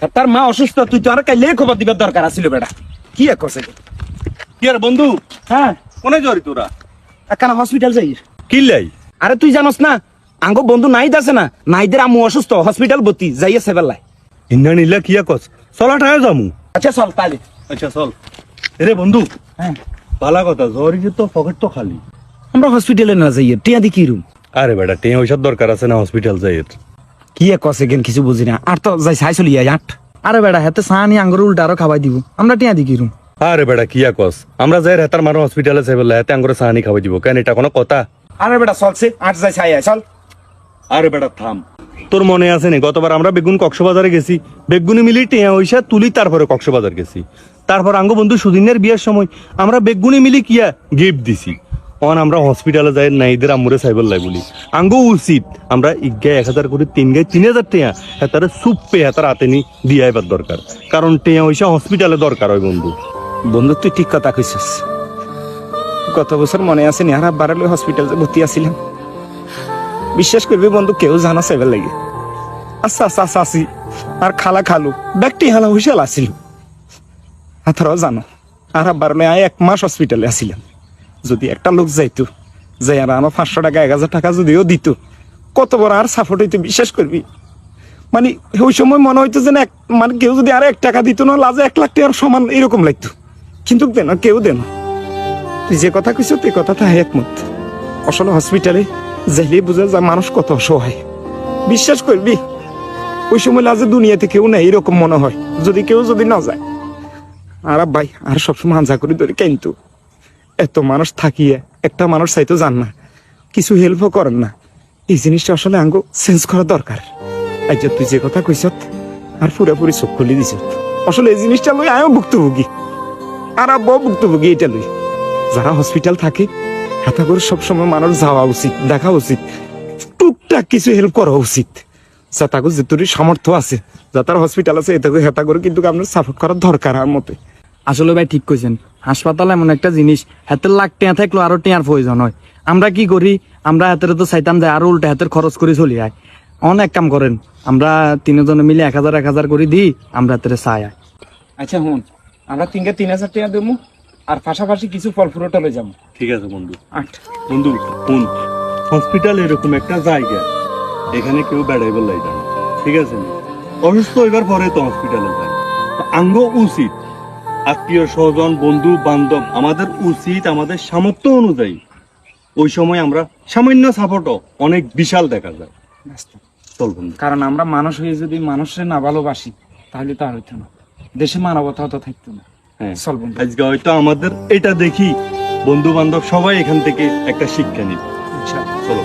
তার মা অসুস্থ, তুই তো আর কাইলে খবর দিবার দরকার আছিল বেটা। কি এক কছে কি আর বন্ধু, হ্যাঁ কোনে যাবি তোরা? একখানা হসপিটাল যাই। কি লাই? আরে তুই জানোস না আঙ্গো বন্ধু নাইদ আছে না, নাইদের আম্মু অসুস্থ, হসপিটাল ভর্তি, যাইয়েছে বেলায়। ইন্না নিলা কি কস? চলাটায় যামু। আচ্ছা চল তাহলে। আচ্ছা চল। রে বন্ধু, হ্যাঁ ভালা কথা, জ্বরি যে তো পকেট তো খালি। আমরা হসপিটালে না যাইয়ে টিয়া দি কি রুম? আরে বেটা, টেঁ ওইসব দরকার আছে না হসপিটাল যাইয়ের। কি এক কছে কেন কিছু বুঝি না। আর তো যাই সাই চলি আট। আরে বেড়া হাতে সাহানি আঙ্গুর উল্টা আরো খাওয়াই দিব, আমরা টিয়া দি কিরুম? আরে বেটা কি কস, আমরা যাই হেতার মারো হসপিটালে যাই বলে হেতে আঙ্গুরে সাহানি খাওয়াই দিব, কেন এটা কোনো কথা? আরে বেটা চলছে, আট যাই সাই আয় চল। আরে বেটা থাম, তোর মনে আছে নি গতবার আমরা বেগুন কক্সবাজারে গেছি, বেগুনি মিলি টিয়া ওইসা তুলি, তারপরে কক্সবাজার গেছি। তারপর আঙ্গ বন্ধু সুদিনের বিয়ের সময় আমরা বেগুনি মিলি কিয়া গিফট দিছি। অন আমরা হসপিটালে যাই নাইদের আমুরে সাইবল লাই বলি, আঙ্গ উচিত আমরা ইগায় 1000 করে 3 গায়ে 3000 টিয়া হেতারে সুপ পে হেতার হাতে নি দিয়া এবার দরকার, কারণ টিয়া ওইসা হসপিটালে দরকার হয় বন্ধু। বন্ধু তুই ঠিক কথা কইছিস। গত বছর মনে আছে নি আর বারালে হসপিটালে ভর্তি আছিলাম। বিশ্বাস করবি বন্ধু, কেউ জানা সেবেল লাগে। আচ্ছা আচ্ছা আসি আর খালা খালু ব্যক্তি হালা হুইসাল আসিল। তারাও জানো আর বারালে আয় 1 মাস হসপিটালে আসিলাম। যদি একটা লোক যাইতো, যাই আর আমার 500 টাকা 1000 টাকা যদিও দিত, কত বড় আর সাপোর্ট হইতো বিশ্বাস করবি। মানে ওই সময় মনে হইতো যে না, মানে কেউ যদি আর 1 টাকা দিত না, লাজে 1 লাখ টাকার সমান এরকম লাগতো। কিন্তু দেন কেউ দেন। তুই যে কথা কইছ তুই কথাটা একমত। আসলে হসপিটালে যাইলে বুঝা যায় মানুষ কত অসহায়। বিশ্বাস করবি ওই সময় লাজে দুনিয়াতে কেউ নেই এরকম মনে হয়, যদি কেউ যদি না যায়। আর ভাই আর সবসময় হাঞ্জা করি ধরে কিন্তু এত মানুষ থাকিয়ে একটা মানুষ চাইতো জান না, কিছু হেল্পও করেন না। এই জিনিসটা আসলে আঙ্গ চেঞ্জ করা দরকার। আজ তুই যে কথা কইস আর পুরাপুরি চোখ খুলি দিছ। আসলে এই জিনিসটা লই আমিও ভুক্তভোগী আর আব্বাও ভুক্তভোগী। এটা লই যারা হসপিটাল থাকে হাতা করে সবসময় মানুষ যাওয়া উচিত, দেখা উচিত, টুকটাক কিছু হেল্প করা উচিত। যা তাকে যে তোর সামর্থ্য আছে, যা তার হসপিটাল আছে, এটাকে হেতা করে কিন্তু আপনার সাপোর্ট করার দরকার আমার মতে। আসলে ভাই ঠিক কইছেন, হাসপাতাল এমন একটা জিনিস হাতের লাখ টিয়া থাকলো আরো টিয়ার প্রয়োজন হয়। আমরা কি করি, আমরা হাতের তো চাইতাম যায় আরো উল্টা হাতের খরচ করে চলি আয়। অনেক কাম করেন, আমরা 3 জনে মিলে 1000 করে দিই, আমরা হাতের চাই আয়। আচ্ছা হুন, আমরা 3000 টাকা দেবো আর পাশাপাশি কিছু ফল ফ্রুট হলে যাবো। ঠিক আছে বন্ধু। 8 বন্ধু শুন, হসপিটাল এরকম একটা জায়গা, এখানে কেউ বেড়াইবার লাগে না, ঠিক আছে? অসুস্থ হইবার পরে তো হসপিটালে যায়। আঙ্গ উচিত আত্মীয় স্বজন বন্ধু বান্ধব আমাদের উচিত আমাদের সামর্থ্য অনুযায়ী ওই সময় আমরা সামান্য সাপোর্টও অনেক বিশাল দেখা যায়। চল বন্ধু। কারণ আমরা মানুষ হয়ে যদি মানুষের না ভালোবাসি তাহলে তো আর হইতো না, দেশে মানবতা তো থাকতো না। হ্যাঁ, চল বন্ধু। আজকে হয়তো আমাদের এটা দেখি বন্ধু বান্ধব সবাই এখান থেকে একটা শিক্ষা নিবে। ইনশাআল্লাহ। চলো।